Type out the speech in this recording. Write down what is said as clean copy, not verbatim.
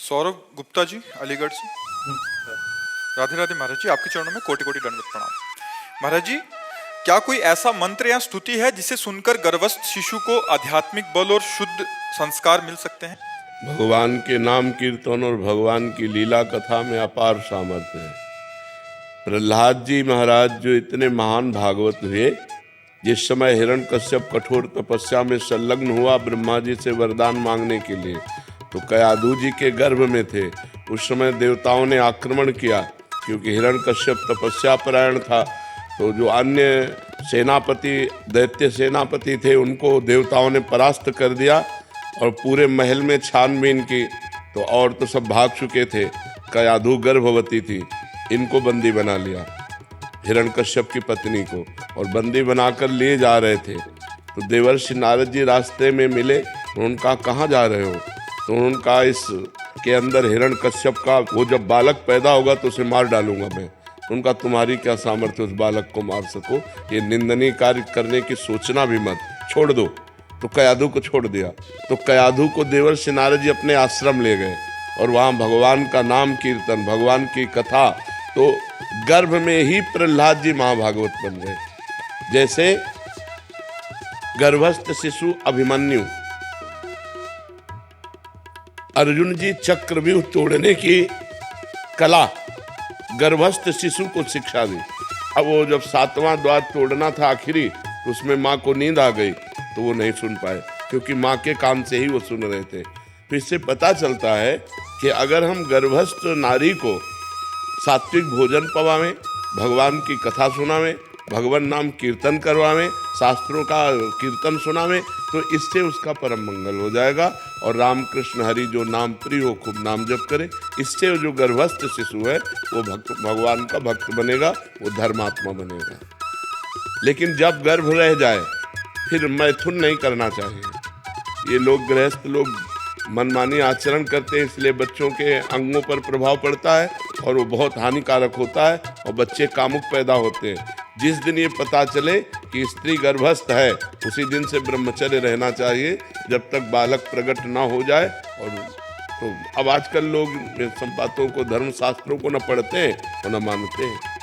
सौरभ गुप्ता जी अलीगढ़ से। राधे राधे महाराज जी, आपके चरणों में कोटि कोटि दंडवत प्रणाम। महाराज जी, क्या कोई ऐसा मंत्र या स्तुति है जिसे सुनकर गर्भस्थ शिशु को आध्यात्मिक बल और शुद्ध संस्कार मिल सकते हैं? भगवान के नाम कीर्तन और भगवान की लीला कथा में अपार सामर्थ्य है। प्रहलाद जी महाराज जो इतने महान भागवत हुए, जिस समय हिरण्यकश्यप कठोर तपस्या में संलग्न हुआ ब्रह्मा जी से वरदान मांगने के लिए, तो कयाधु जी के गर्भ में थे। उस समय देवताओं ने आक्रमण किया, क्योंकि हिरण्यकश्यप तपस्या परायण था। तो जो अन्य सेनापति, दैत्य सेनापति थे, उनको देवताओं ने परास्त कर दिया और पूरे महल में छानबीन की, तो और तो सब भाग चुके थे। कयाधु गर्भवती थी, इनको बंदी बना लिया, हिरण्यकश्यप की पत्नी को, और बंदी बनाकर लिए जा रहे थे। तो देवर्षि नारद जी रास्ते में मिले, उनका कहाँ जा रहे हो? तो उनका इस के अंदर हिरण्यकश्यप का वो जब बालक पैदा होगा तो उसे मार डालूंगा मैं। उनका तुम्हारी क्या सामर्थ्य उस बालक को मार सको? ये निंदनीय कार्य करने की सोचना भी मत, छोड़ दो। तो कयाधु को छोड़ दिया। तो कयाधु को देवर्षि नारद जी अपने आश्रम ले गए और वहाँ भगवान का नाम कीर्तन, भगवान की कथा। तो गर्भ में ही प्रहलाद जी महाभागवत बन गए। जैसे गर्भस्थ शिशु अभिमन्यु, अर्जुन जी चक्रव्यूह तोड़ने की कला गर्भस्थ शिशु को शिक्षा दी। अब वो जब 7वां द्वार तोड़ना था आखिरी, तो उसमें माँ को नींद आ गई, तो वो नहीं सुन पाए, क्योंकि माँ के कान से ही वो सुन रहे थे। तो इससे पता चलता है कि अगर हम गर्भस्थ नारी को सात्विक भोजन पवावें, भगवान की कथा सुनावें, भगवान नाम कीर्तन करवावें, शास्त्रों का कीर्तन सुनावें, तो इससे उसका परम मंगल हो जाएगा। और रामकृष्ण हरि जो नाम प्रिय हो, खूब नाम जप करे, इससे जो गर्भस्थ शिशु है वो भगवान का भक्त बनेगा, वो धर्मात्मा बनेगा। लेकिन जब गर्भ रह जाए फिर मैथुन नहीं करना चाहिए। ये लोग गृहस्थ लोग मनमानी आचरण करते हैं, इसलिए बच्चों के अंगों पर प्रभाव पड़ता है और वो बहुत हानिकारक होता है और बच्चे कामुक पैदा होते हैं। जिस दिन ये पता चले कि स्त्री गर्भस्थ है, उसी दिन से ब्रह्मचर्य रहना चाहिए, जब तक बालक प्रकट ना हो जाए। और तो अब आजकल लोग इन सब बातों को, धर्म शास्त्रों को न पढ़ते हैं और न मानते हैं।